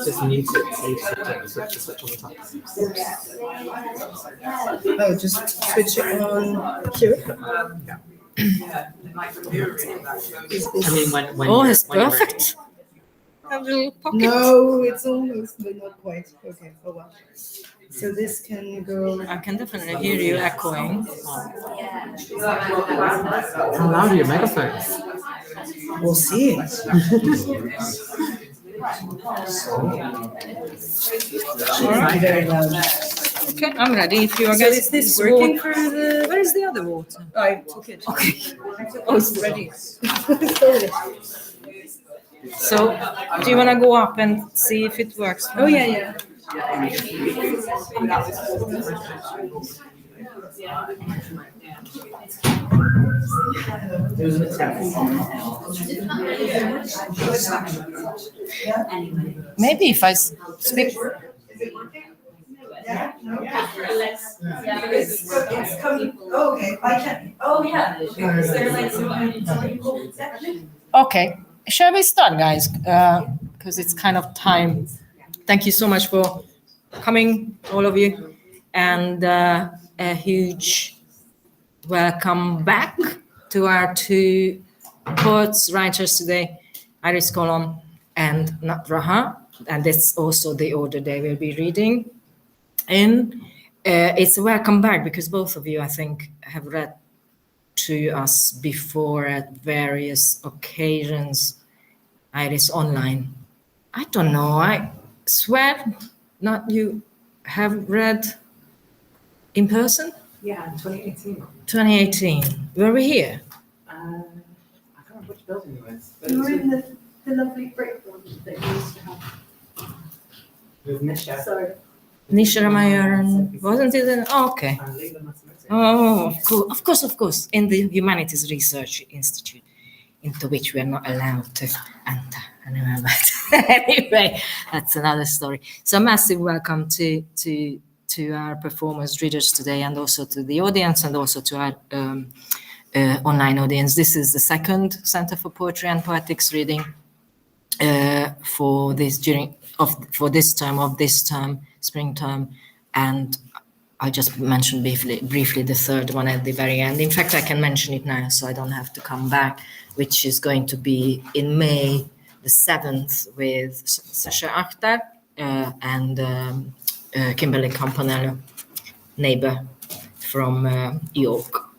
Just mute it, so you switch on the top. Oh, just switch it on here. I mean, when Oh, you're- it's when you're perfect. Have a little pocket. No, it's almost, but not quite. Okay, oh well. So this can go. I can definitely hear you echoing. How loud are your megaphones? We'll see. Very loud. Okay, I'm ready. If you are So getting is this working for the? Where is the other water? I took it. Okay. Oh, it's ready. Sorry. So, do you want to go up and see if it works? Oh yeah, yeah. Maybe if I speak. Yeah. No. It's coming. Oh, okay. I can. Oh yeah. Is there like some? Okay, shall we start, guys? Because it's kind of time. Thank you so much for coming, all of you, and a huge welcome back to our two poets, writers today, Iris Colomb and Nat Raha, and that's also the order they will be reading in. It's a welcome back because both of you, I think, have read to us before at various occasions. Iris online. I don't know, I swear not you have read in person? Yeah, in 2018. 2018. Were we here? I can't remember which building it was. We were in the lovely brick one that we used to have. With Misha. So Nisha Ramayan, wasn't it? Okay. And Leila Mathematics. Oh, of course. In the Humanities Research Institute, into which we are not allowed to enter. I remember. Anyway, that's another story. So massive welcome to our performers, readers today, and also to the audience, and also to our online audience. This is the second Centre for Poetry and Poetics reading for this term, spring term, and I just mentioned briefly the third one at the very end. In fact, I can mention it now, so I don't have to come back, which is going to be in May the 7th with Sasha Akhtar and Kimberly Campanello, neighbor from York.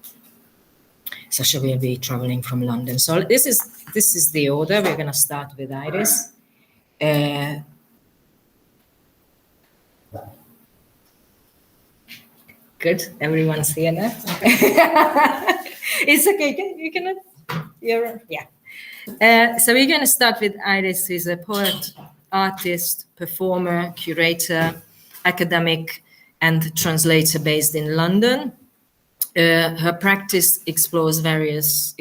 Sasha will be traveling from London. So this is the order. We're going to start with Iris. Good. Everyone's here now. It's okay. You can. Yeah. So we're going to start with Iris. She's a poet, artist, performer, curator, academic, and translator based in London. Her practice explores various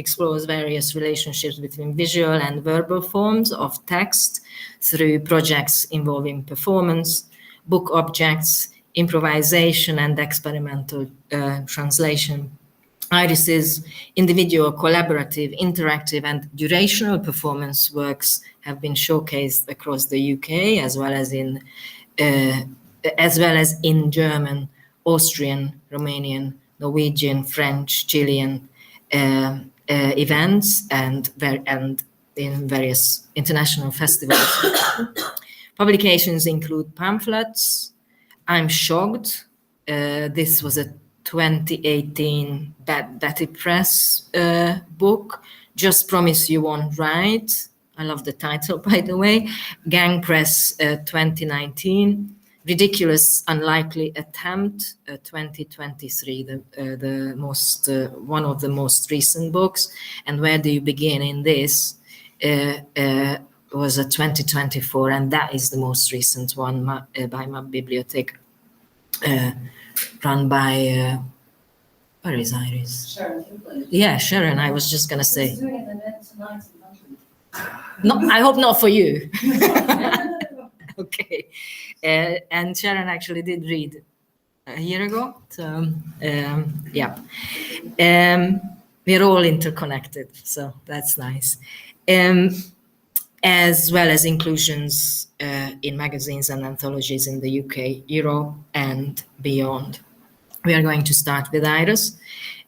relationships between visual and verbal forms of text through projects involving performance, book objects, improvisation, and experimental translation. Iris's individual, collaborative, interactive, and durational performance works have been showcased across the UK, as well as in German, Austrian, Romanian, Norwegian, French, Chilean events, and in various international festivals. Publications include pamphlets. I'm Shocked. This was a 2018 Poetry Press book. Just Promise You Won't Write. I love the title, by the way. Gang Press 2019. Ridiculous Unlikely Attempt 2023, the most one of the most recent books. And Where Do You Begin in This was a 2024, and that is the most recent one by Bibliothèque, run by where is Iris? Sharon. Yeah, Sharon. I was just gonna say. She's doing an event tonight in No, London. I hope not for you. Okay. And Sharon actually did read a year ago. So, yeah. We're all interconnected, so that's nice. as well as inclusions in magazines and anthologies in the UK, Europe, and beyond. We are going to start with Iris,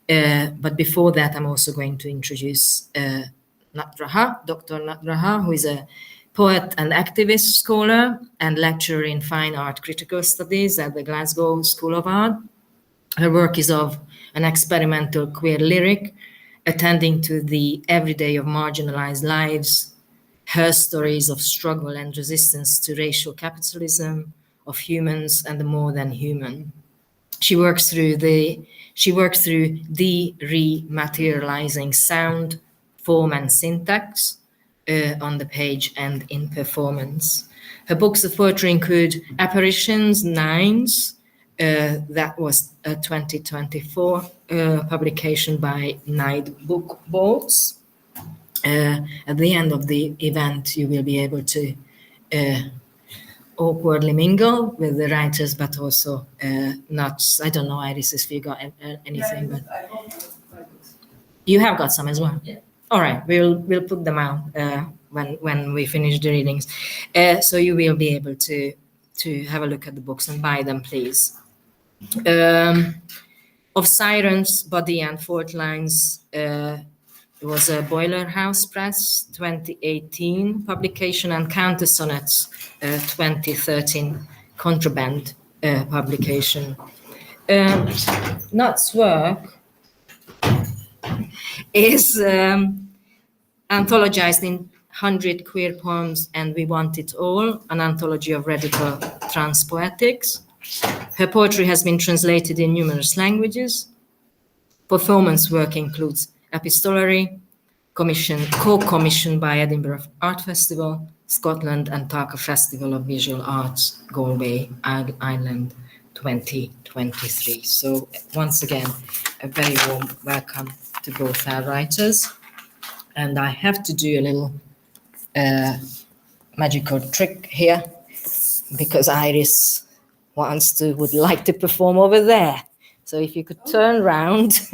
but before that, I'm also going to introduce Nat Raha, Dr. Nat Raha, who is a poet and activist scholar and lecturer in fine art critical studies at the Glasgow School of Art. Her work is of an experimental queer lyric, attending to the everyday of marginalized lives, her stories of struggle and resistance to racial capitalism, of humans and the more than human. She works through dematerializing sound, form, and syntax on the page and in performance. Her books of poetry include Apparitions, Nines, that was a 2024 publication by Night Book Boards. At the end of the event, you will be able to awkwardly mingle with the writers, but also not, I don't know, Iris, if you got anything, but you have got some as well. Yeah. All right, we'll put them out when we finish the readings, so you will be able to have a look at the books and buy them, please. Of Sirens, Body and Fault Lines, it was a Boiler House Press 2018 publication, and Counter Sonnets 2013 Contraband publication. Nat's work is anthologized in 100 Queer Poems and We Want It All, an anthology of radical trans poetics. Her poetry has been translated in numerous languages. Performance work includes epistolary, co-commissioned by Edinburgh Art Festival, Scotland, and Taka Festival of Visual Arts, Galway, Ireland, 2023. So once again, a very warm welcome to both our writers. And I have to do a little magical trick here because Iris would like to perform over there. So if you could turn around.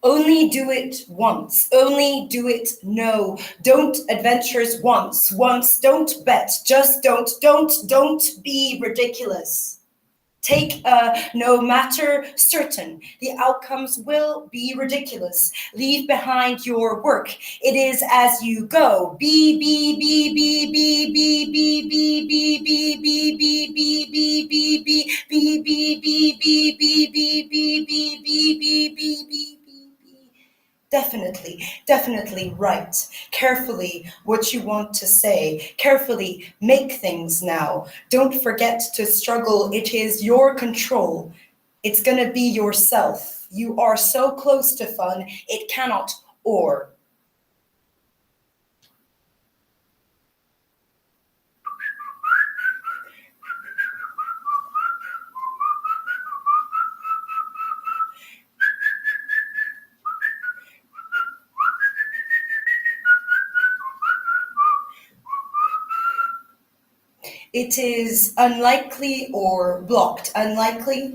Only do it once, only do it no. Don't adventures once, don't bet, just don't be ridiculous. Take no matter certain, the outcomes will be ridiculous. Leave behind your work, it is as you go. Be. Definitely write carefully what you want to say. Carefully make things now. Don't forget to struggle. It is your control. It's gonna be yourself. You are so close to fun, it cannot or. It is unlikely or blocked, unlikely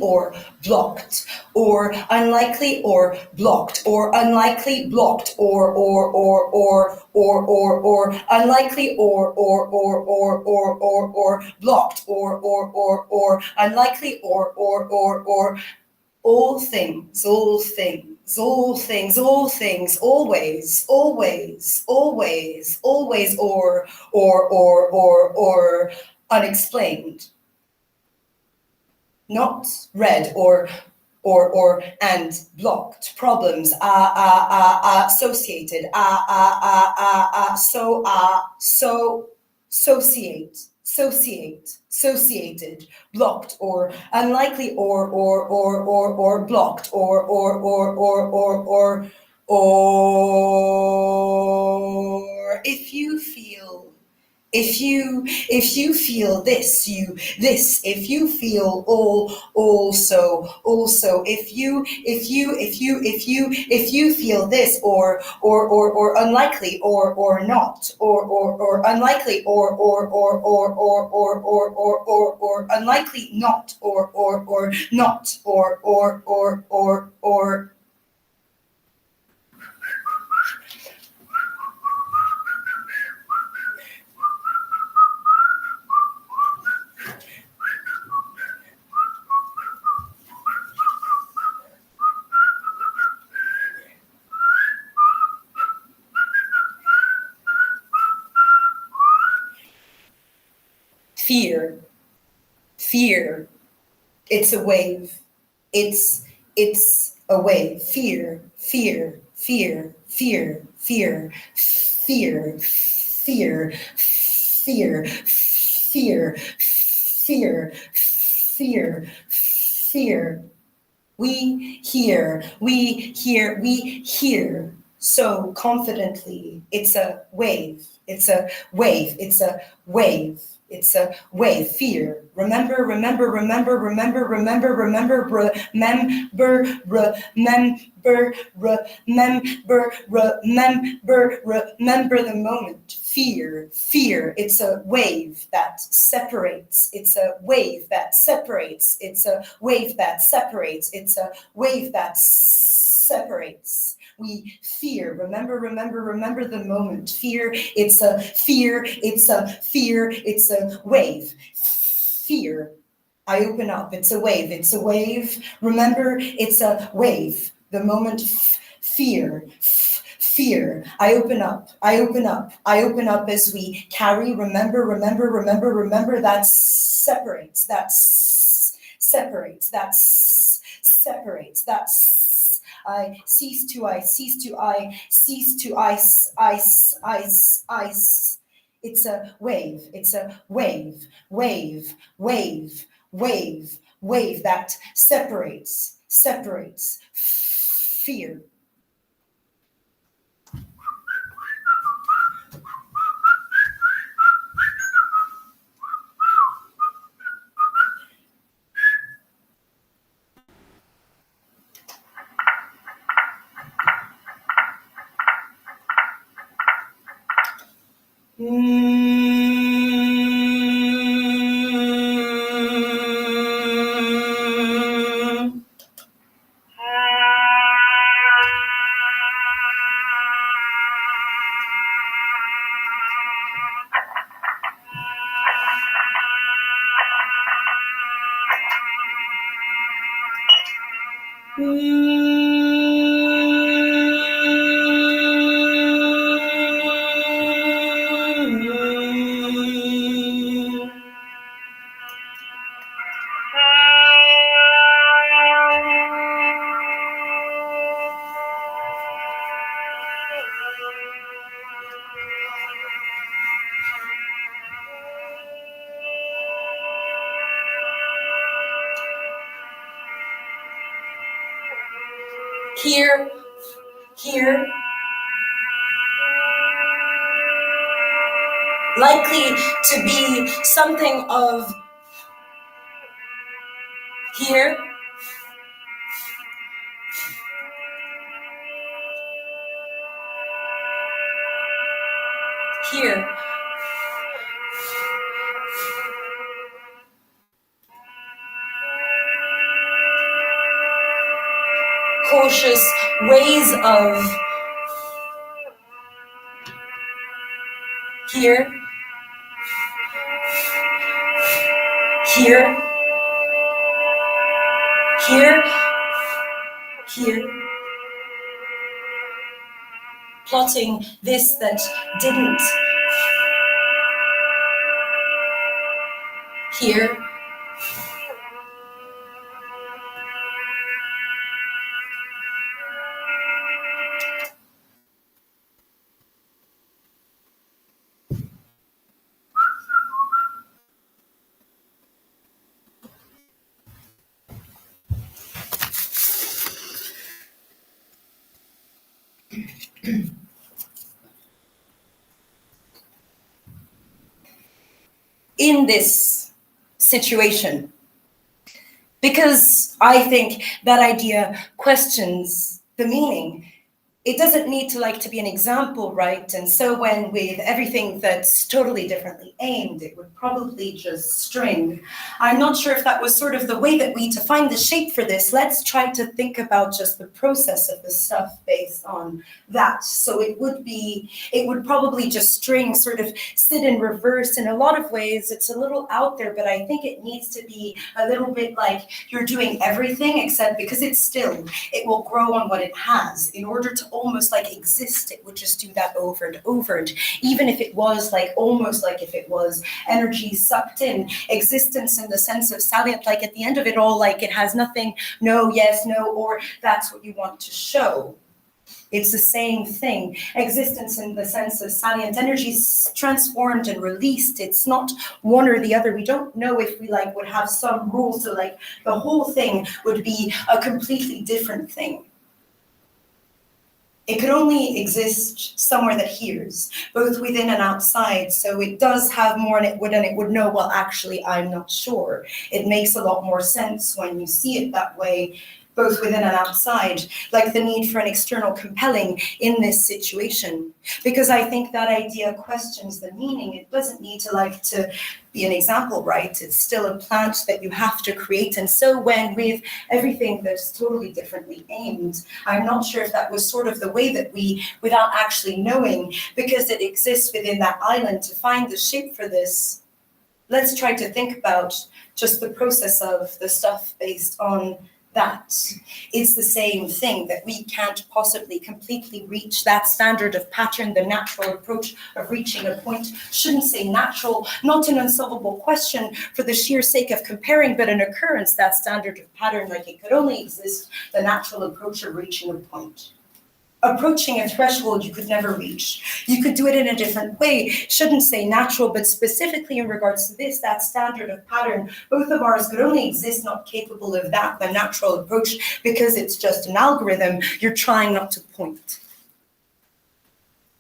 or blocked, or unlikely or blocked, or unlikely blocked, or unlikely or blocked, or unlikely or all things, always, or unexplained. Not read or and blocked, problems, associated, associated, blocked, or unlikely, or blocked, or if you feel if you feel this, if you feel also if you feel this, or unlikely, or not, or unlikely, or unlikely, not, or not, or fear. It's a wave. It's a wave. Fear. We hear so confidently. It's a wave. Fear. Remember, the moment. Fear. It's a wave that separates. It's a wave that separates. We fear. Remember the moment. Fear. It's a wave. Fear. I open up. It's a wave. Remember, it's a wave. The moment. Fear. I open up as we carry. Remember that separates. I cease to ice. It's a wave. Wave that separates. Fear. Here, likely to be something of here, cautious ways of here, plotting this that didn't, here, in this situation, because I think that idea questions the meaning. It doesn't need to be an example, right? And so when with everything that's totally differently aimed, it would probably just string. I'm not sure if that was sort of the way that we define the shape for this. Let's try to think about just the process of the stuff based on that. So it would probably just string, sort of sit in reverse. In a lot of ways, it's a little out there, but I think it needs to be a little bit like you're doing everything, except because it's still, it will grow on what it has. In order to almost exist, it would just do that over and over. And even if it was almost like if it was energy sucked in, existence in the sense of salient, at the end of it all, it has nothing, no, yes, no, or that's what you want to show. It's the same thing. Existence in the sense of salient energy is transformed and released. It's not one or the other. We don't know if we would have some rules, so the whole thing would be a completely different thing. It could only exist somewhere that hears, both within and outside. So it does have more, and it would know, well, actually, I'm not sure. It makes a lot more sense when you see it that way, both within and outside, the need for an external compelling in this situation. Because I think that idea questions the meaning. It doesn't need to be an example, right? It's still a plant that you have to create. And so when with everything that's totally differently aimed, I'm not sure if that was sort of the way that we, without actually knowing, because it exists within that island, to find the shape for this, let's try to think about just the process of the stuff based on that. It's the same thing, that we can't possibly completely reach that standard of pattern. The natural approach of reaching a point, shouldn't say natural, not an unsolvable question for the sheer sake of comparing, but an occurrence, that standard of pattern, it could only exist, the natural approach of reaching a point. Approaching a threshold you could never reach. You could do it in a different way. Shouldn't say natural, but specifically in regards to this, that standard of pattern, both of ours could only exist not capable of that, the natural approach, because it's just an algorithm. You're trying not to point.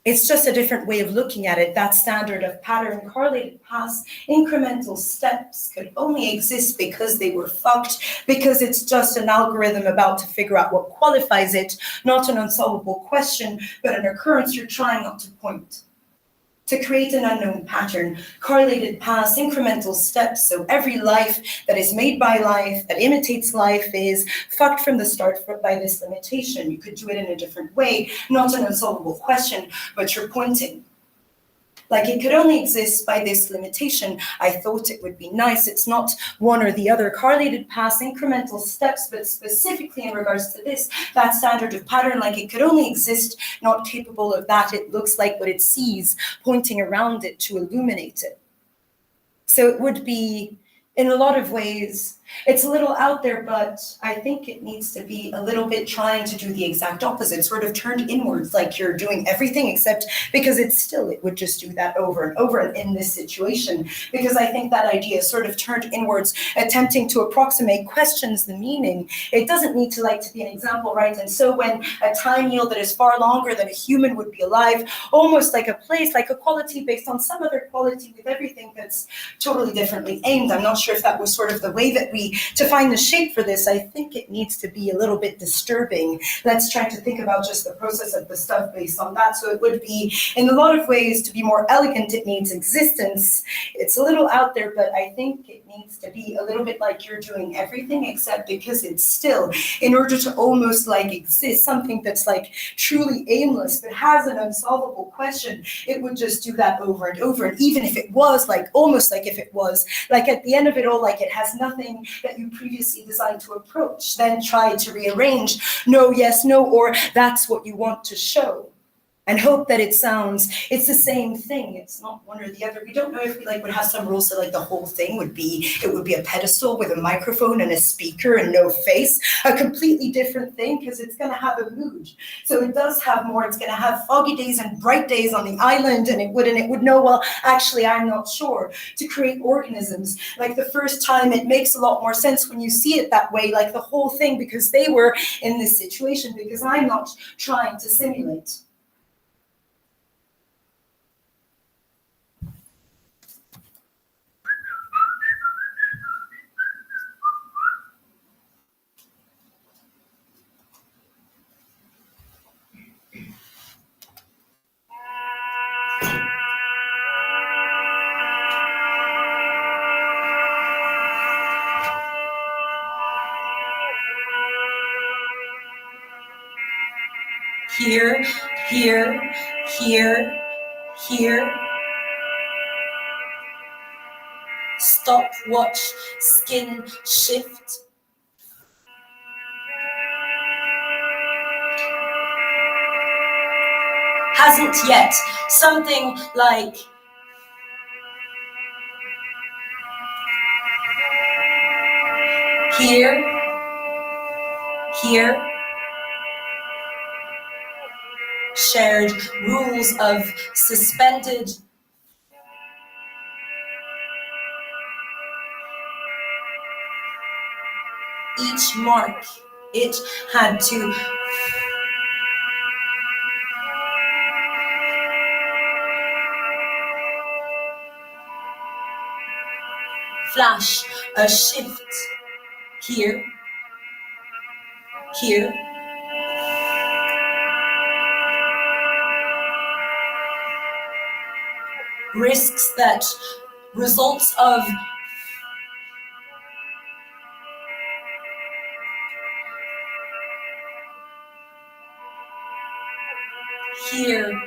It's just a different way of looking at it. That standard of pattern, correlated paths, incremental steps could only exist because they were fucked, because it's just an algorithm about to figure out what qualifies it, not an unsolvable question, but an occurrence you're trying not to point. To create an unknown pattern, correlated paths, incremental steps, so every life that is made by life, that imitates life, is fucked from the start by this limitation. You could do it in a different way, not an unsolvable question, but you're pointing. It could only exist by this limitation. I thought it would be nice. It's not one or the other. Correlated paths, incremental steps, but specifically in regards to this, that standard of pattern, it could only exist not capable of that. It looks like what it sees, pointing around it to illuminate it. So it would be, in a lot of ways, it's a little out there, but I think it needs to be a little bit trying to do the exact opposite, sort of turned inwards, you're doing everything except, because it would just do that over and over in this situation. Because I think that idea sort of turned inwards, attempting to approximate questions the meaning. It doesn't need to be an example, right? And so when a time yield that is far longer than a human would be alive, almost like a place, like a quality based on some other quality with everything that's totally differently aimed. I'm not sure if that was sort of the way that to find the shape for this. I think it needs to be a little bit disturbing. Let's try to think about just the process of the stuff based on that. So it would be, in a lot of ways, to be more elegant, it needs existence. It's a little out there, but I think it needs to be a little bit like you're doing everything except, because it's still, in order to almost exist, something that's truly aimless, but has an unsolvable question, it would just do that over and over. And even if it was almost like if it was, at the end of it all, it has nothing that you previously designed to approach, then try to rearrange no, yes, no, or that's what you want to show. And hope that it's the same thing. It's not one or the other. We don't know if we would have some rules that the whole thing would be a pedestal with a microphone and a speaker and no face, a completely different thing, because it's going to have a mood. So it does have more. It's going to have foggy days and bright days on the island, and it would know, well, actually, I'm not sure. To create organisms, the first time, it makes a lot more sense when you see it that way, the whole thing, because they were in this situation, because I'm not trying to simulate. here, here, here, here. Stopwatch, skin shift. Hasn't yet, something like here, here. Shared rules of suspended each mark it had to flash a shift here, here. Risks that results of here,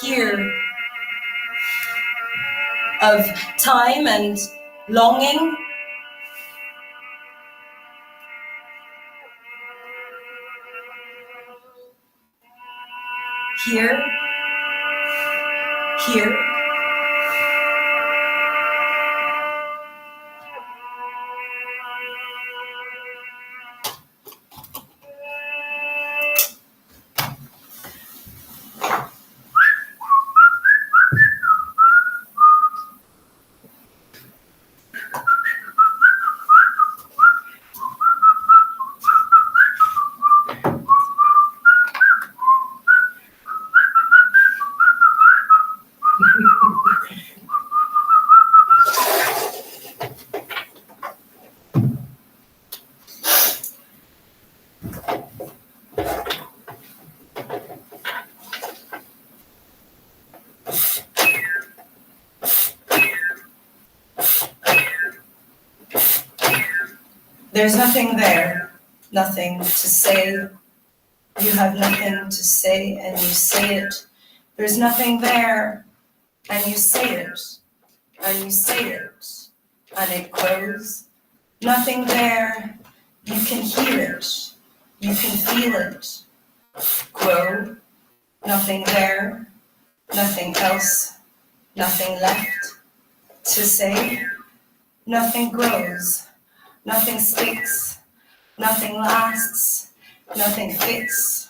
here, of time and longing. Here, here. There's nothing there, nothing to say. You have nothing to say and you say it. There's nothing there and you say it, and you say it, and it grows. Nothing there, you can hear it, you can feel it grow. Nothing there, nothing else, nothing left to say. Nothing grows. Nothing sticks, nothing lasts, nothing fits,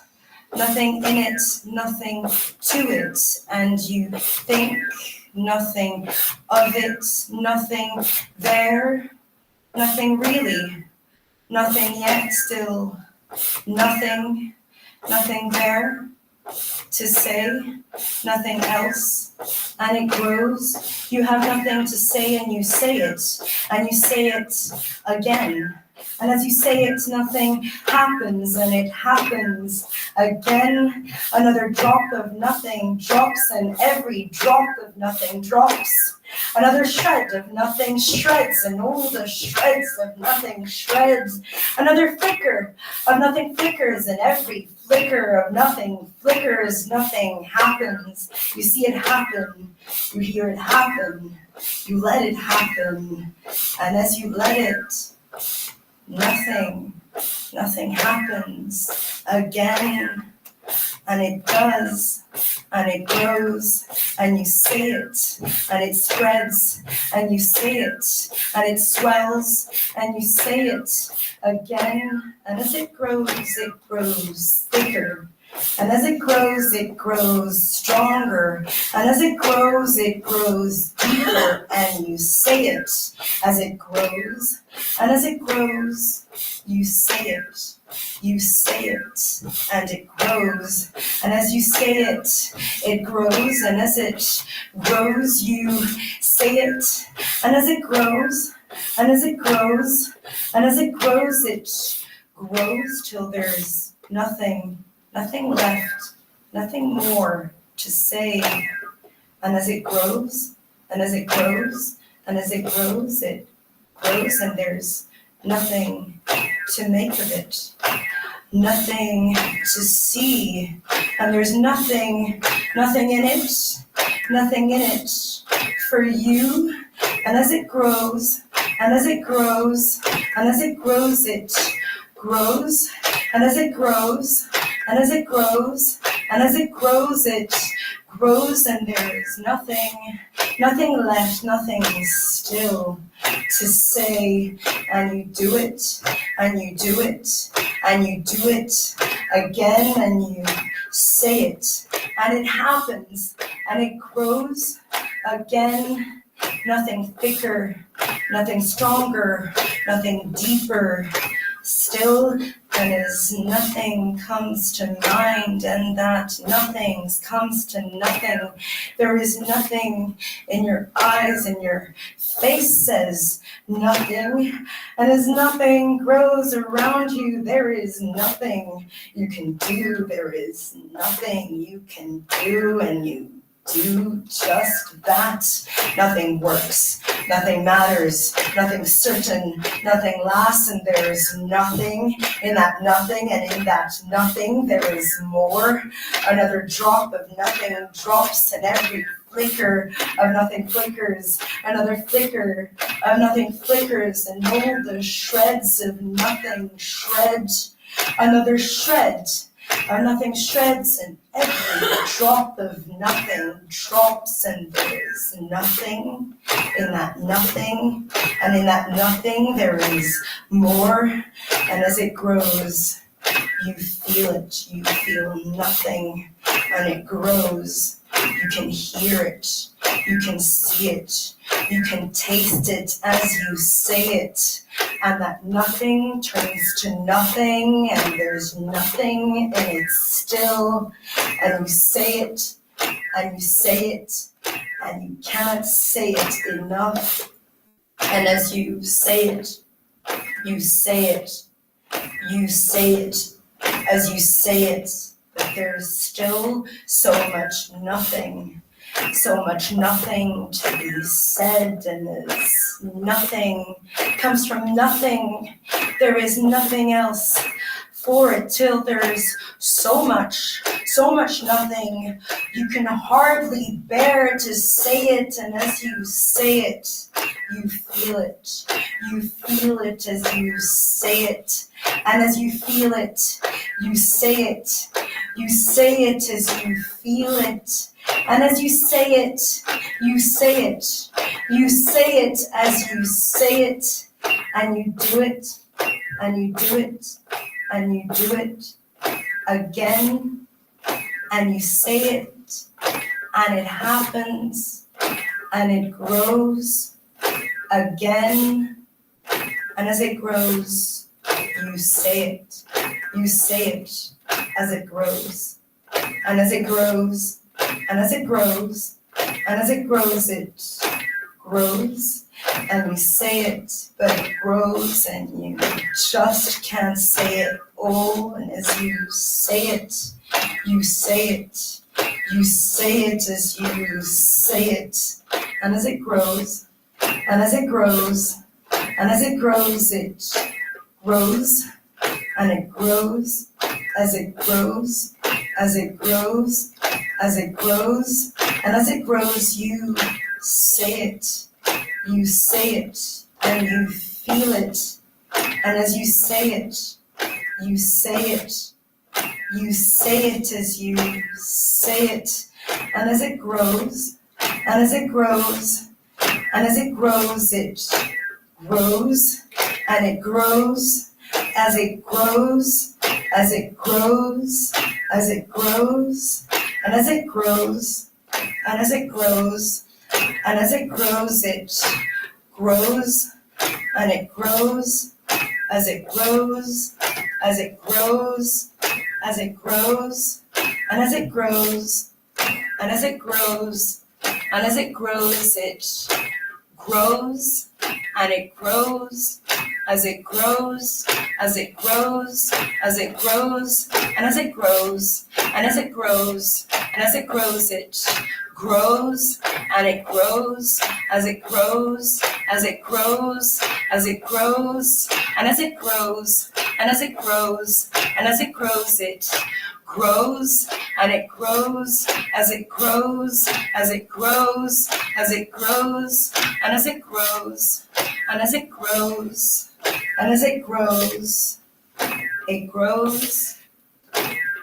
nothing in it, nothing to it, and you think nothing of it, nothing there, nothing really, nothing yet still, nothing, nothing there to say, nothing else, and it grows. You have nothing to say and you say it, and you say it again. And as you say it, nothing happens, and it happens again. Another drop of nothing drops, and every drop of nothing drops. Another shred of nothing shreds, and all the shreds of nothing shreds. Another flicker of nothing flickers, and every flicker of nothing flickers. Nothing happens. You see it happen. You hear it happen. You let it happen. And as you let it, nothing happens again. And it does, and it grows, and you say it, and it spreads, and you say it, and it swells, and you say it again. And as it grows thicker. And as it grows stronger. And as it grows deeper. And you say it as it grows. And as it grows, you say it. You say it, and it grows. And as you say it, it grows. And as it grows, you say it. And as it grows, and as it grows, and as it grows till there's nothing left, nothing more to say. And as it grows, and as it grows, and as it grows, and there's nothing to make of it. nothing to see, and there's nothing in it for you. And as it grows, and as it grows, and as it grows, it grows, and as it grows, and as it grows, and as it grows, it grows, and there's nothing left, nothing still to say. And you do it, and you do it, and you do it again, and you say it, and it happens, and it grows again. Nothing thicker, nothing stronger, nothing deeper still. And as nothing comes to mind, and that nothing comes to nothing, there is nothing in your eyes, and your face says nothing. And as nothing grows around you, there is nothing you can do. There is nothing you can do, and you do just that. Nothing works, nothing matters, nothing's certain, nothing lasts, and there is nothing in that nothing, and in that nothing there is more. Another drop of nothing drops, and every flicker of nothing flickers, another flicker of nothing flickers, and all the shreds of nothing shred, another shred of nothing shreds, and every drop of nothing drops, and there's nothing in that nothing, and in that nothing there is more. And as it grows, you feel it, you feel nothing, and it grows. You can hear it, you can see it, you can taste it as you say it, and that nothing turns to nothing, and there's nothing in it still, and you say it, and you say it, and you cannot say it enough. And as you say it, you say it, you say it, as you say it, but there's still so much nothing to be said, and there's nothing, comes from nothing. There is nothing else for it till there's so much nothing. You can hardly bear to say it, and as you say it, you feel it. You feel it as you say it, and as you feel it, you say it. You say it as you feel it, and as you say it, you say it. You say it as you say it, and you do it, and you do it, and you do it again, and you say it, and it happens, and it grows again, and as it grows, you say it. You say it as it grows, and as it grows, and as it grows, and as it grows, it grows, and we say it, but it grows, and you just can't say it all, and as you say it, you say it, you say it as you say it, and as it grows, and as it grows, and as it grows, it grows, and it grows, as it grows, as it grows, as it grows, and as it grows, you say it, and you feel it, and as you say it, you say it, you say it as you say it, and as it grows, and as it grows, and as it grows, it grows, and it grows, as it grows, as it grows, as it grows, and as it grows, and as it grows, and as it grows, it grows, and it grows, as it grows, as it grows, as it grows, and as it grows, and as it grows, and as it grows, it grows, and it grows as it grows, as it grows, as it grows, and as it grows, and as it grows, and as it grows, it grows, and it grows, as it grows, as it grows, as it grows, and as it grows, and as it grows, and as it grows, it grows, and it grows, as it grows, as it grows, as it grows, and as it grows, and as it grows, and as it grows, it grows,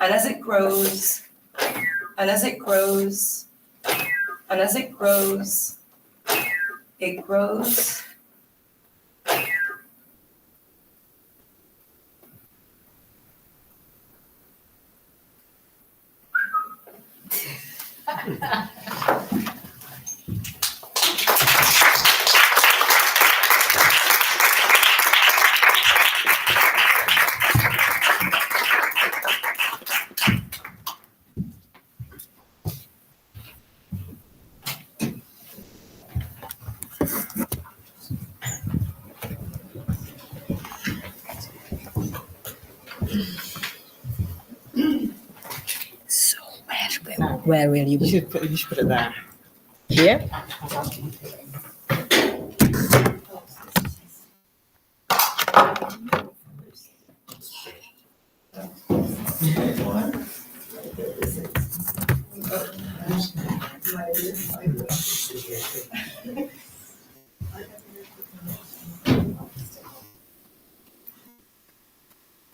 and as it grows, and as it grows, and as it grows, it grows. So where will you You be? should put it there. Here?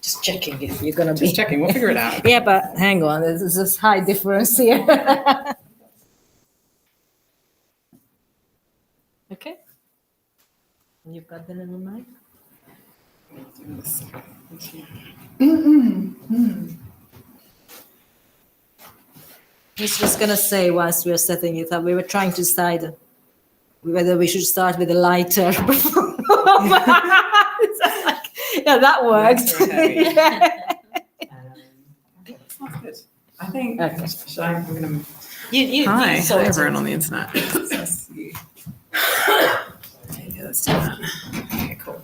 Just checking if you're gonna be. Just checking, we'll figure it out. Yeah, but hang on, there's this high difference here. Okay. You've got the little mic? I was just gonna say, whilst we were setting it up, we were trying to decide whether we should start with a lighter. Yeah, that worked. Lighter and heavy. Yeah. Okay, that sounds good. I think, Okay. should I'm gonna. You Hi sort it. everyone on the internet. Let's see. Yeah, let's do that. Okay, cool.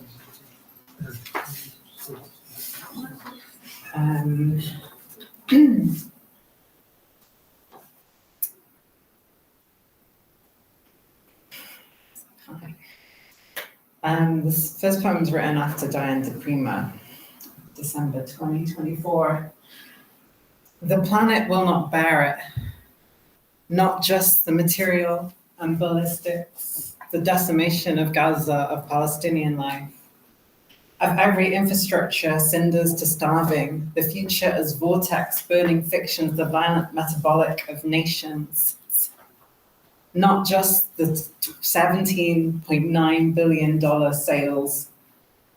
This first poem was written after Diane de Prima, December 2024. The planet will not bear it, not just the material and ballistics, the decimation of Gaza, of Palestinian life, of every infrastructure, cinders to starving, the future as vortex, burning fictions, the violent metabolic of nations. Not just the $17.9 billion sales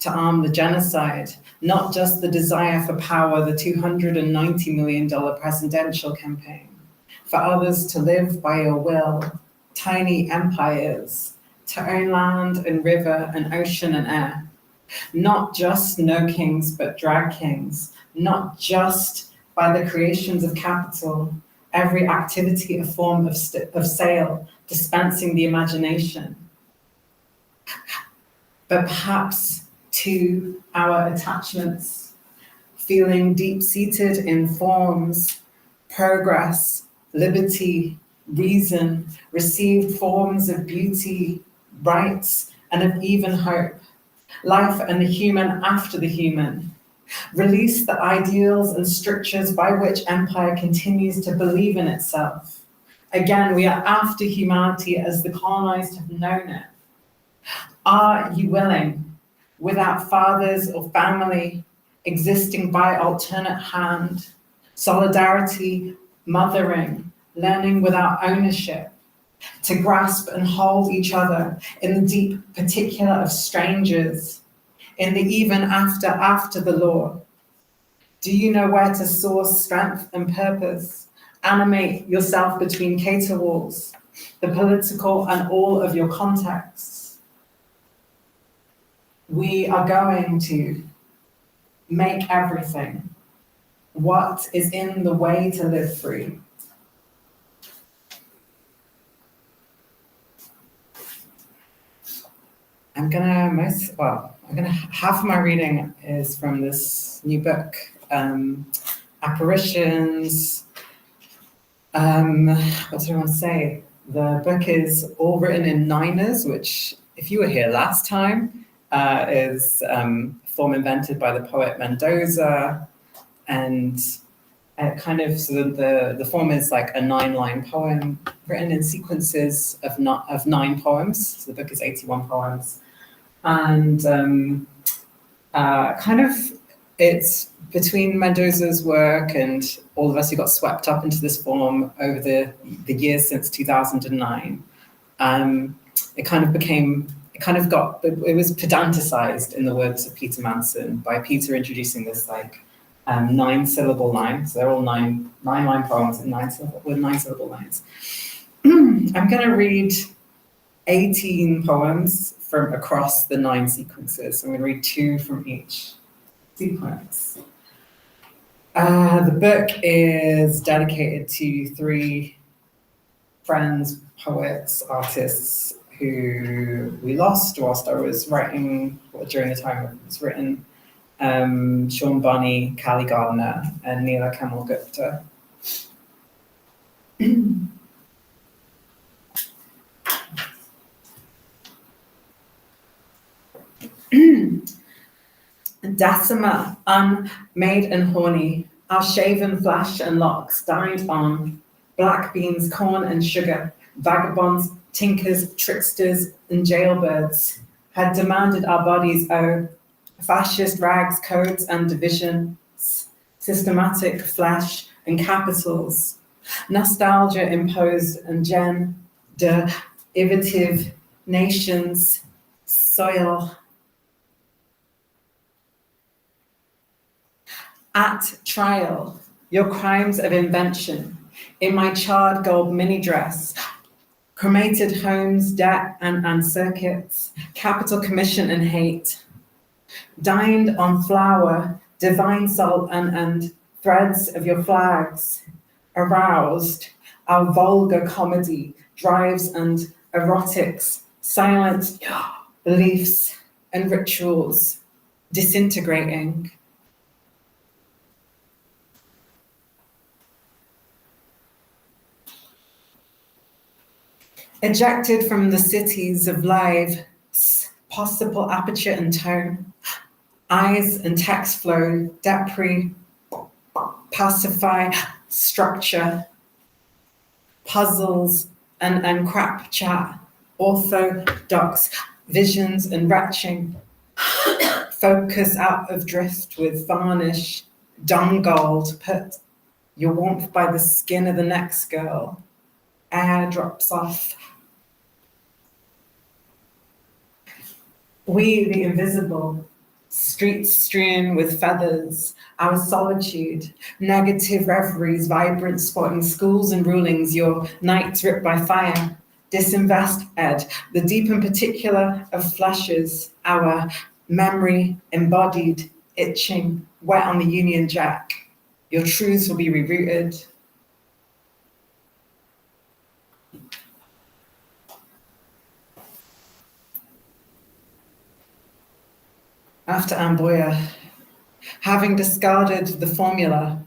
to arm the genocide, not just the desire for power, the $290 million presidential campaign, for others to live by your will, tiny empires, to own land and river and ocean and air. Not just no kings, but drag kings, not just by the creations of capital, every activity a form of sale, dispensing the imagination, but perhaps to our attachments, feeling deep-seated in forms, progress, liberty, reason, received forms of beauty, rights, and of even hope, life and the human after the human. Release the ideals and strictures by which empire continues to believe in itself. Again, we are after humanity as the colonized have known it. Are you willing, without fathers or family, existing by alternate hand, solidarity, mothering, learning without ownership, to grasp and hold each other in the deep particular of strangers, in the even after the law? Do you know where to source strength and purpose? Animate yourself between cater walls, the political and all of your contexts. We are going to make everything. What is in the way to live free? half of my reading is from this new book, Apparitions. What do I want to say? The book is all written in niners, which, if you were here last time, is a form invented by the poet Mendoza, and the form is like a 9-line poem written in sequences of 9 poems. So the book is 81 poems, and it's between Mendoza's work and all of us who got swept up into this form over the years since 2009. It was pedanticized, in the words of Peter Manson, by Peter introducing this 9-syllable line. So they're all nine-line poems with 9-syllable lines. I'm going to read 18 poems from across the 9 sequences. I'm going to read 2 from each sequence. The book is dedicated to 3 friends, poets, artists who we lost whilst I was writing, or during the time it was written. Sean Bonney, Callie Gardner, and Neela Kamal Gupta. Decima, unmade and horny, our shaven flesh and locks dined on black beans, corn and sugar, vagabonds, tinkers, tricksters, and jailbirds had demanded our bodies owe fascist rags, codes and divisions, systematic flesh and capitals, nostalgia imposed and gender-derivative nations, soil. At trial, your crimes of invention, in my charred gold mini dress, cremated homes, debt and circuits, capital commission and hate, dined on flour, divine salt and threads of your flags, aroused our vulgar comedy, drives and erotics, silent beliefs and rituals, disintegrating. Ejected from the cities of lives, possible aperture and tone, eyes and text flow, depre, pacify, structure, puzzles and crap chat, orthodox visions and retching, focus out of drift with varnish, dung gold, put your warmth by the skin of the next girl, air drops off. We, the invisible, streets strewn with feathers, our solitude, negative reveries, vibrant spotting schools and rulings, your nights ripped by fire, disinvest ed, the deep and particular of flashes, our memory embodied, itching, wet on the Union Jack. Your truths will be rerouted. After Amboya, having discarded the formula,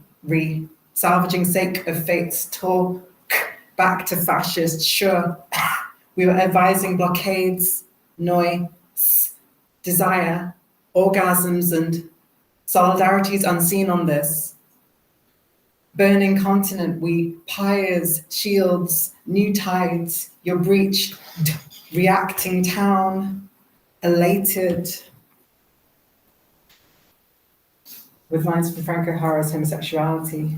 salvaging sake of fate's talk back to fascist, sure, we were advising blockades, noise, desire, orgasms and solidarities unseen on this. Burning continent, we pyres, shields, new tides, your breach, reacting town, elated. With lines from Frank O'Hara's Homosexuality.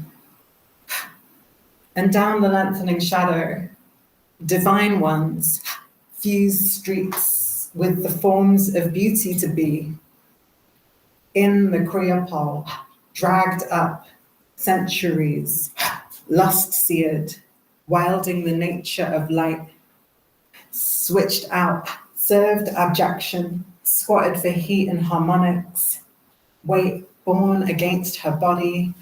And down the lengthening shadow, divine ones fuse streets with the forms of beauty to be. In the Creopole, dragged up centuries, lust-seared, wilding the nature of light, switched out, served abjection, squatted for heat and harmonics, weight born against her body.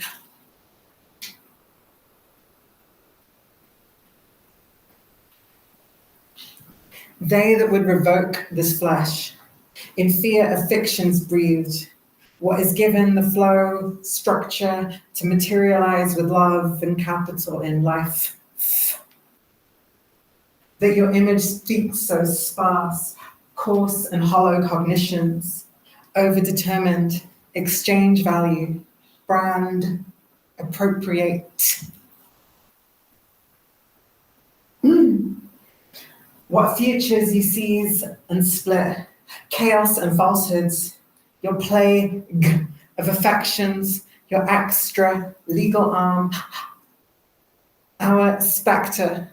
They that would revoke this flesh, In fear of fictions breathed, what is given the flow, structure to materialize with love and capital in life. That your image speaks so sparse, coarse and hollow cognitions, overdetermined, exchange value, brand, appropriate. What futures you seize and split, chaos and falsehoods, your plague of affections, your extra legal arm, our spectre,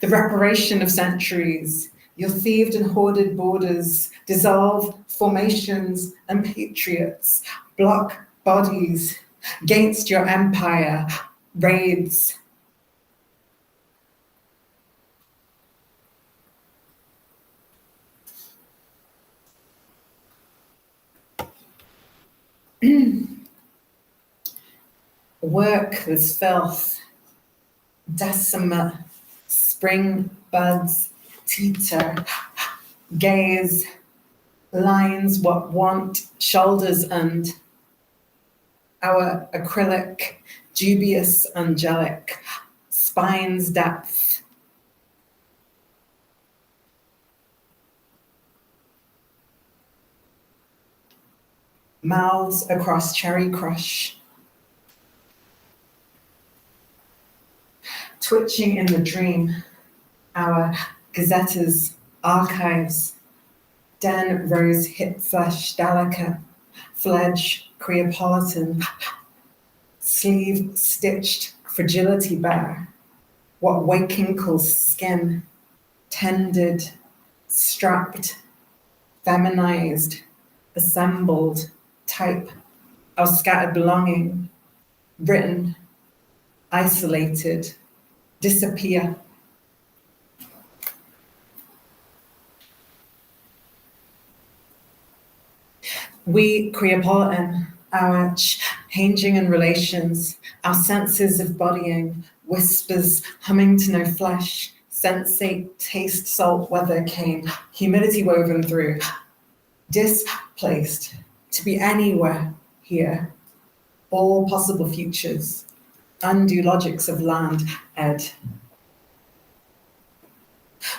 the reparation of centuries, your thieved and hoarded borders, dissolve formations and patriots, block bodies, against your empire, raids. Workless filth, decimate, spring buds, teeter, gaze, lines what want, shoulders and our acrylic, dubious, angelic, spine's depth. Mouths across cherry crush. Twitching in the dream, our gazettas, archives, den rose hip flesh delicate, fledge creopolitan, sleeve stitched fragility bare, what waking calls skin, tended, strapped, feminized, assembled, type, our scattered belonging, written, isolated, disappear. We Creopolitan, our changing in relations, our senses of bodying, whispers humming to no flesh, sensate, taste, salt, weather came, humidity woven through, displaced, to be anywhere here, all possible futures, undue logics of land, ed.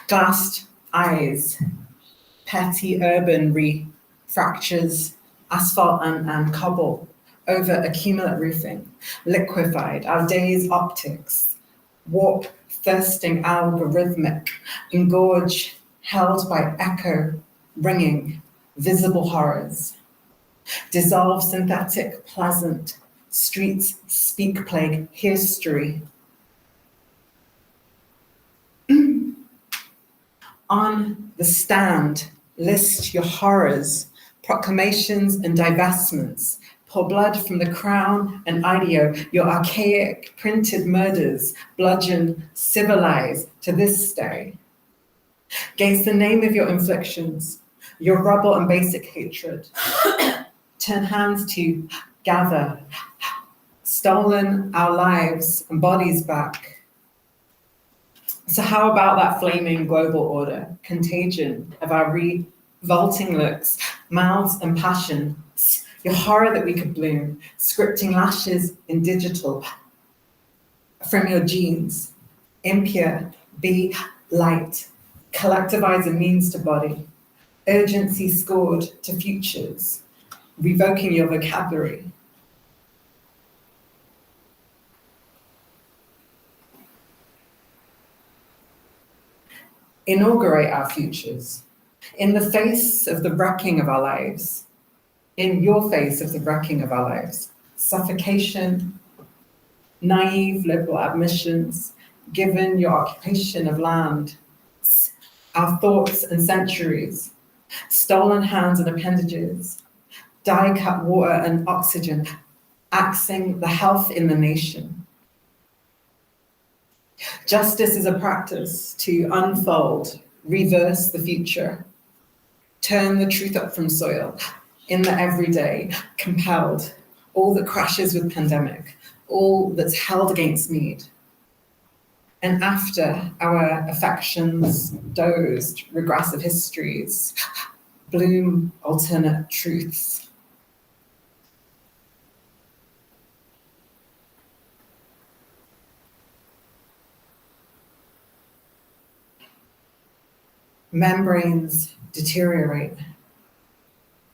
Glassed eyes, petty urban fractures, asphalt and cobble, over accumulate roofing, liquefied, our day's optics, warp, thirsting, algorithmic, engorge, held by echo, ringing, visible horrors, dissolve synthetic, pleasant, streets speak plague, history. On the stand, list your horrors, proclamations and divestments, pour blood from the crown and ideo, your archaic printed murders, bludgeon, civilize to this day. Gaze the name of your inflictions, your rubble and basic hatred. Turn hands to gather, stolen our lives and bodies back. So how about that flaming global order, contagion of our revolting looks, mouths and passion, your horror that we could bloom, scripting lashes in digital from your genes, impure, be light, collectivize a means to body, urgency scored to futures, revoking your vocabulary. Inaugurate our futures in the face of the wrecking of our lives, in your face of the wrecking of our lives, suffocation, naive liberal admissions, given your occupation of land, our thoughts and centuries, stolen hands and appendages, dye-cut water and oxygen, axing the health in the nation. Justice is a practice to unfold, reverse the future, turn the truth up from soil, in the everyday, compelled, all that crashes with pandemic, all that's held against need. And after our affections dozed, regressive histories, bloom alternate truths. Membranes deteriorate.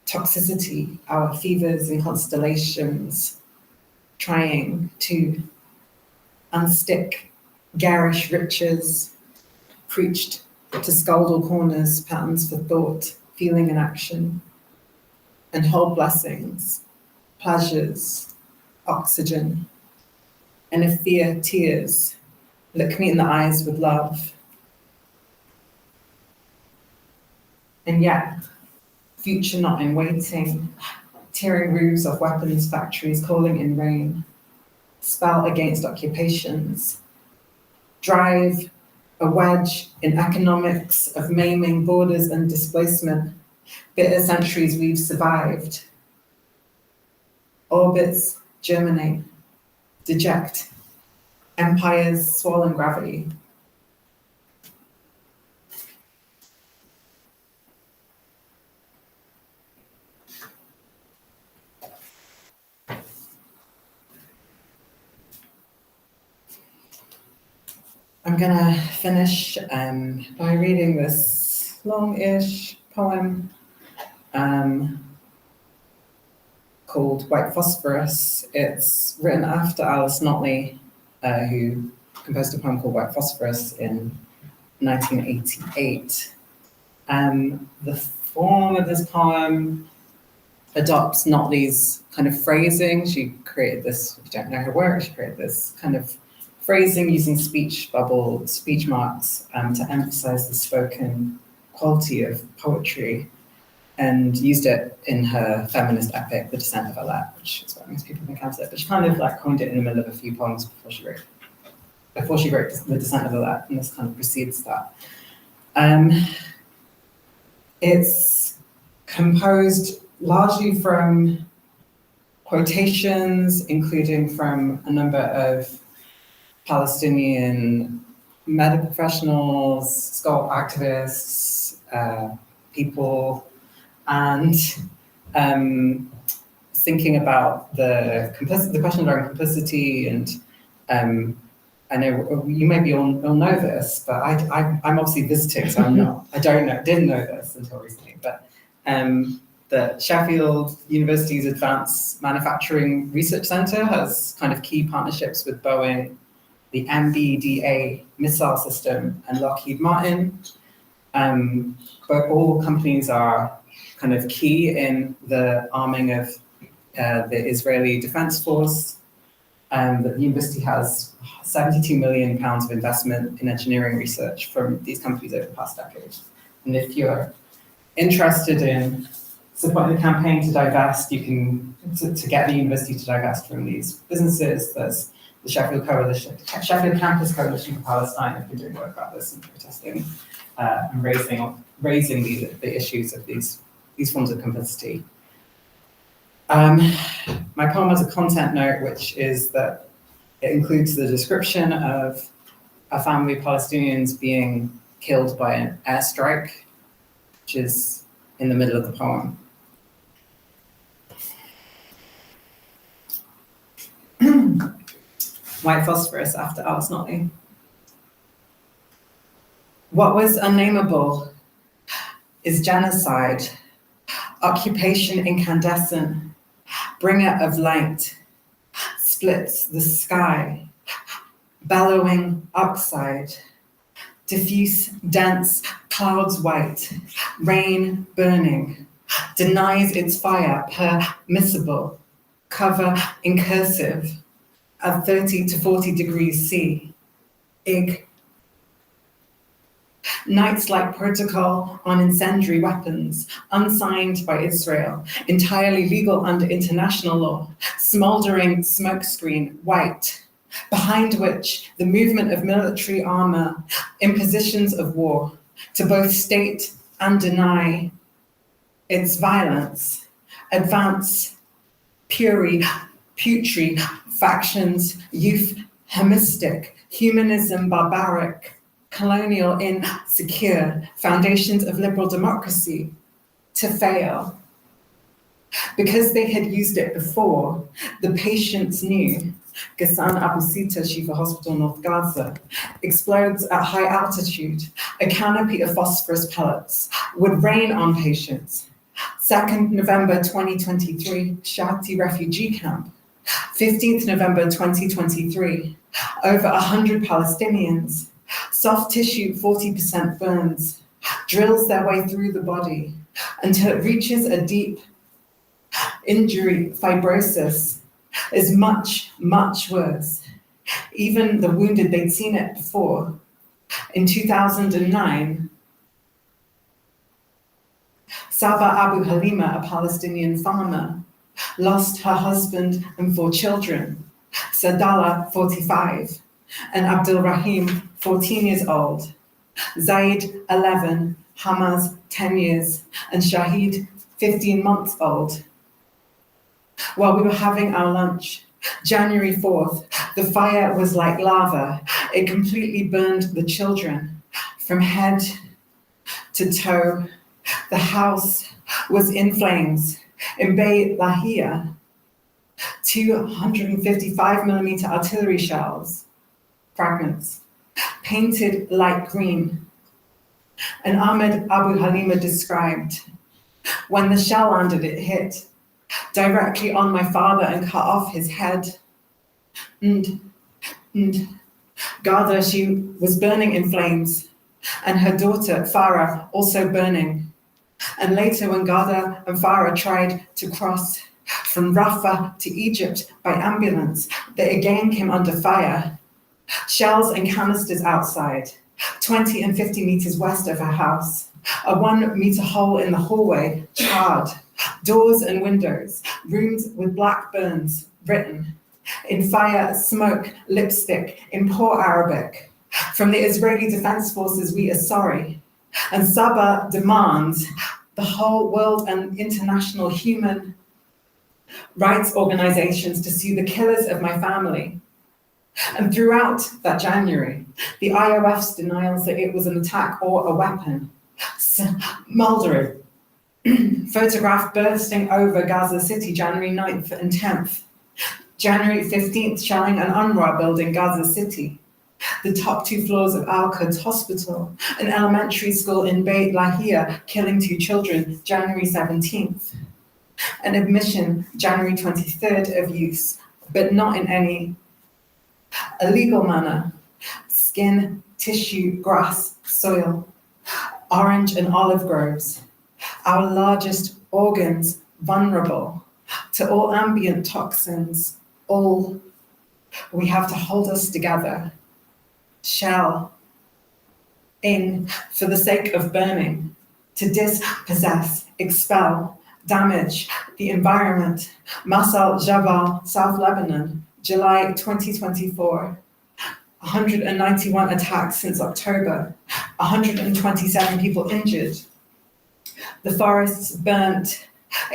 Toxicity, our fevers and constellations, trying to unstick garish riches, preached to scaldal corners, patterns for thought, feeling and action, and whole blessings, pleasures, oxygen, and if fear, tears, look me in the eyes with love. And yet, future not in waiting, tearing roofs of weapons factories, calling in rain, spell against occupations, drive a wedge in economics of maiming borders and displacement, bitter centuries we've survived. Orbits germinate, deject, empires swallow gravity. I'm gonna finish by reading this long-ish poem called White Phosphorus. It's written after Alice Notley, who composed a poem called White Phosphorus in 1988. The form of this poem adopts Notley's kind of phrasing. She created this, if you don't know her work, she created this kind of phrasing using speech bubble, speech marks to emphasize the spoken quality of poetry, and used it in her feminist epic, The Descent of Alette, which is what most people think of it. But she kind of like coined it in the middle of a few poems before she wrote The Descent of Alette, and this kind of precedes that. It's composed largely from quotations, including from a number of Palestinian medical professionals, scholar activists, people, and thinking about the question around complicity. And I know you maybe all know this, but I'm obviously visiting, so didn't know this until recently. But the Sheffield University's Advanced Manufacturing Research Centre has kind of key partnerships with Boeing, the MBDA missile system, and Lockheed Martin. But all companies are kind of key in the arming of the Israeli Defense Force. The university has £72 million of investment in engineering research from these companies over the past decade. And if you're interested in supporting the campaign to divest, you can, to get the university to divest from these businesses, there's the Sheffield Campus Coalition for Palestine have been doing work about this and protesting and raising the issues of these forms of complicity. My poem has a content note, which is that it includes the description of a family of Palestinians being killed by an airstrike, which is in the middle of the poem. White Phosphorus after Alice Notley. What was unnameable is genocide, occupation incandescent, bringer of light, splits the sky, bellowing oxide, diffuse, dense, clouds white, rain burning, denies its fire permissible, cover in cursive, at 30 to 40 degrees C, ig. Nights like protocol on incendiary weapons, unsigned by Israel, entirely legal under international law, smoldering smokescreen white, behind which the movement of military armor, impositions of war, to both state and deny its violence, advance, putri, factions, youth, hemistic, humanism, barbaric, colonial, insecure, foundations of liberal democracy, to fail. Because they had used it before, the patients knew Ghassan Abu Sita Shifa Hospital, North Gaza, explodes at high altitude. A canopy of phosphorus pellets would rain on patients. 2nd November 2023, Shati refugee camp. 15th November 2023, over 100 Palestinians. Soft tissue, 40% burns, drills their way through the body until it reaches a deep injury. Fibrosis is much, much worse. Even the wounded, they'd seen it before. In 2009, Saba Abu Halima, a Palestinian farmer, lost her husband and 4 children, Sadala, 45, and Abdul Rahim, 14 years old, Zaid, 11, Hamaz, 10 years, and Shahid, 15 months old. While we were having our lunch, January 4th, the fire was like lava. It completely burned the children from head to toe. The house was in flames. In Beit Lahia, 255mm artillery shells, fragments, painted light green. And Ahmed Abu Halima described, when the shell landed, it hit directly on my father and cut off his head. And Gaza, she was burning in flames, and her daughter, Farah, also burning. And later, when Gaza and Farah tried to cross from Rafah to Egypt by ambulance, they again came under fire. Shells and canisters outside, 20 and 50 meters west of her house. A 1 meter hole in the hallway, charred. Doors and windows, rooms with black burns, written. In fire, smoke, lipstick, in poor Arabic. From the Israeli Defense Forces, we are sorry. And Saba demands the whole world and international human rights organizations to sue the killers of my family. And throughout that January, the IOF's denials that it was an attack or a weapon, smoldering. Photograph bursting over Gaza City, January 9th and 10th. January 15th, shelling an UNRWA building, Gaza City. The top 2 floors of Al-Quds Hospital, an elementary school in Beit Lahia, killing 2 children, January 17th. An admission, January 23rd, of use, but not in any illegal manner. Skin, tissue, grass, soil, orange and olive groves. Our largest organs vulnerable to all ambient toxins. All we have to hold us together. Shell in for the sake of burning, to dispossess, expel, damage the environment. Masal Jabal, South Lebanon, July 2024. 191 attacks since October, 127 people injured. The forests burnt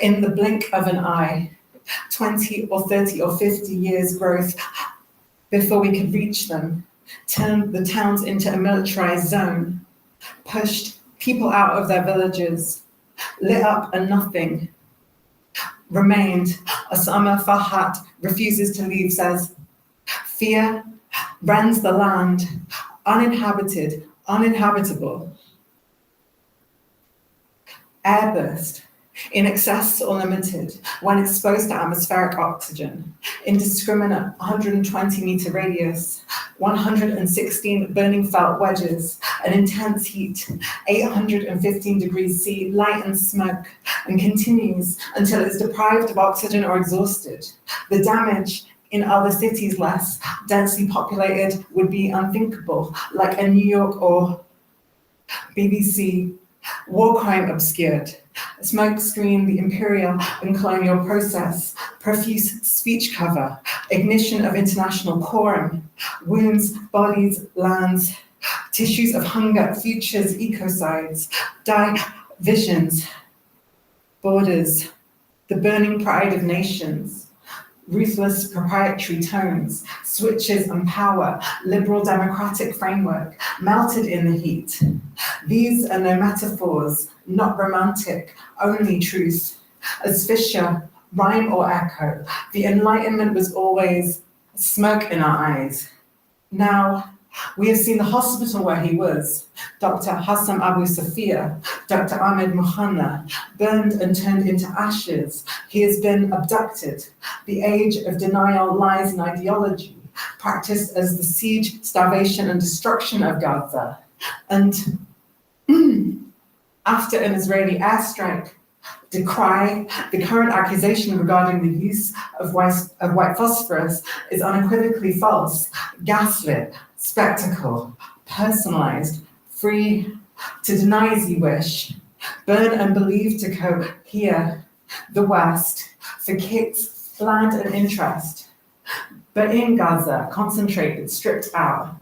in the blink of an eye, 20 or 30 or 50 years growth before we could reach them, turned the towns into a militarized zone, pushed people out of their villages, lit up and nothing remained. Osama Farhat refuses to leave, says, fear rends the land, uninhabited, uninhabitable. Airburst, in excess or limited, when exposed to atmospheric oxygen, indiscriminate 120 meter radius, 116 burning felt wedges, an intense heat, 815 degrees C, light and smoke, and continues until it's deprived of oxygen or exhausted. The damage in other cities less densely populated would be unthinkable, like a New York or BBC war crime obscured. Smoke screen, the imperial and colonial process, profuse speech cover, ignition of international quorum, wounds, bodies, lands, tissues of hunger, futures, ecocides, visions, borders, the burning pride of nations, ruthless proprietary tones, switches and power, liberal democratic framework, melted in the heat, These are no metaphors, not romantic, only truth. As Fisher, rhyme or echo, the Enlightenment was always smoke in our eyes. Now, we have seen the hospital where he was, Dr. Hassam Abu Safia, Dr. Ahmed Muhanna, burned and turned into ashes. He has been abducted. The age of denial, lies, and ideology, practiced as the siege, starvation, and destruction of Gaza. And after an Israeli airstrike, decry the current accusation regarding the use of white phosphorus is unequivocally false, gaslit, spectacle, personalized, free to deny as you wish, burn and believe to cohere the West for kicks, land and interest. But in Gaza, concentrated, stripped out,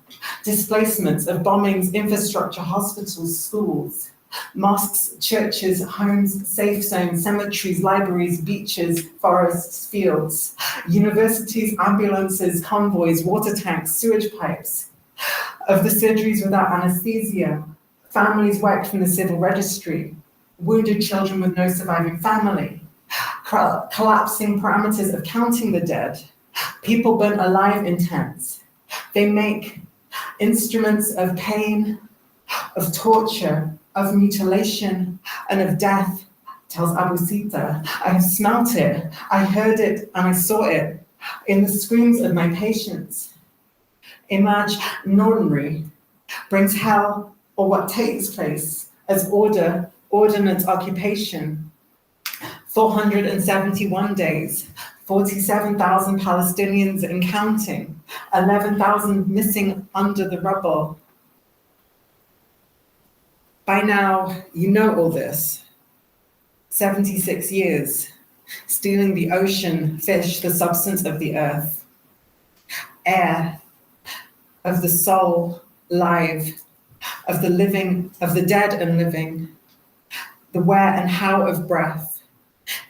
displacements of bombings, infrastructure, hospitals, schools, mosques, churches, homes, safe zones, cemeteries, libraries, beaches, forests, fields, universities, ambulances, convoys, water tanks, sewage pipes, of the surgeries without anesthesia, families wiped from the civil registry, wounded children with no surviving family, collapsing parameters of counting the dead, people burnt alive in tents. They make instruments of pain, of torture, of mutilation, and of death, tells Abu Sita. I have smelt it, I heard it, and I saw it in the screams of my patients. Image Nordinry brings hell or what takes place as ordinance occupation. 471 days, 47,000 Palestinians and counting, 11,000 missing under the rubble. By now, you know all this. 76 years, stealing the ocean, fish, the substance of the earth, air, of the soul, live, of the living, of the dead and living, the where and how of breath,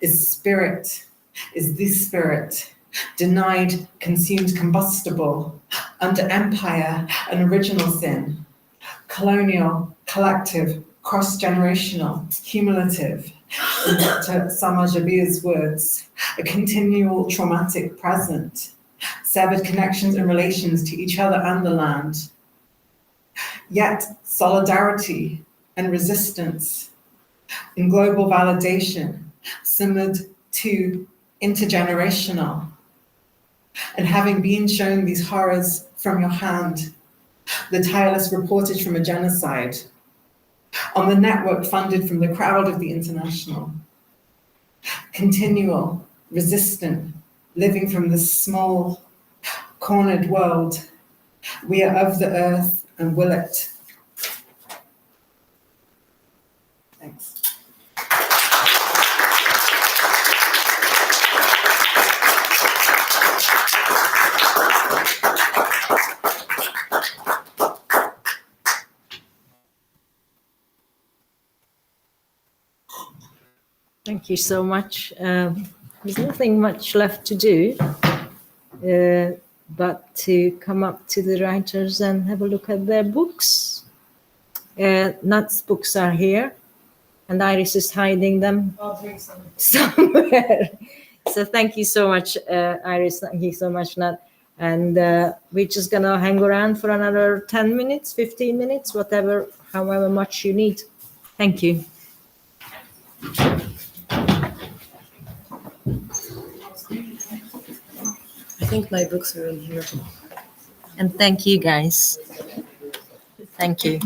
is spirit, is this spirit, denied, consumed, combustible, under empire and original sin, colonial, collective, cross-generational, cumulative, in Dr. Sama Jabir's words, a continual traumatic present, severed connections and relations to each other and the land. Yet solidarity and resistance in global validation, simmered to intergenerational. And having been shown these horrors from your hand, the tireless reportage from a genocide, on the network funded from the crowd of the international, continual, resistant, living from this small, cornered world, we are of the earth and will it. Thanks. Thank you so much. There's nothing much left to do, but to come up to the writers and have a look at their books. Nat's books are here, and Iris is hiding them somewhere. So thank you so much, Iris. Thank you so much, Nat. And we're just gonna hang around for another 10 minutes, 15 minutes, whatever, however much you need. Thank you. I think my books are in here. And thank you, guys. Thank you.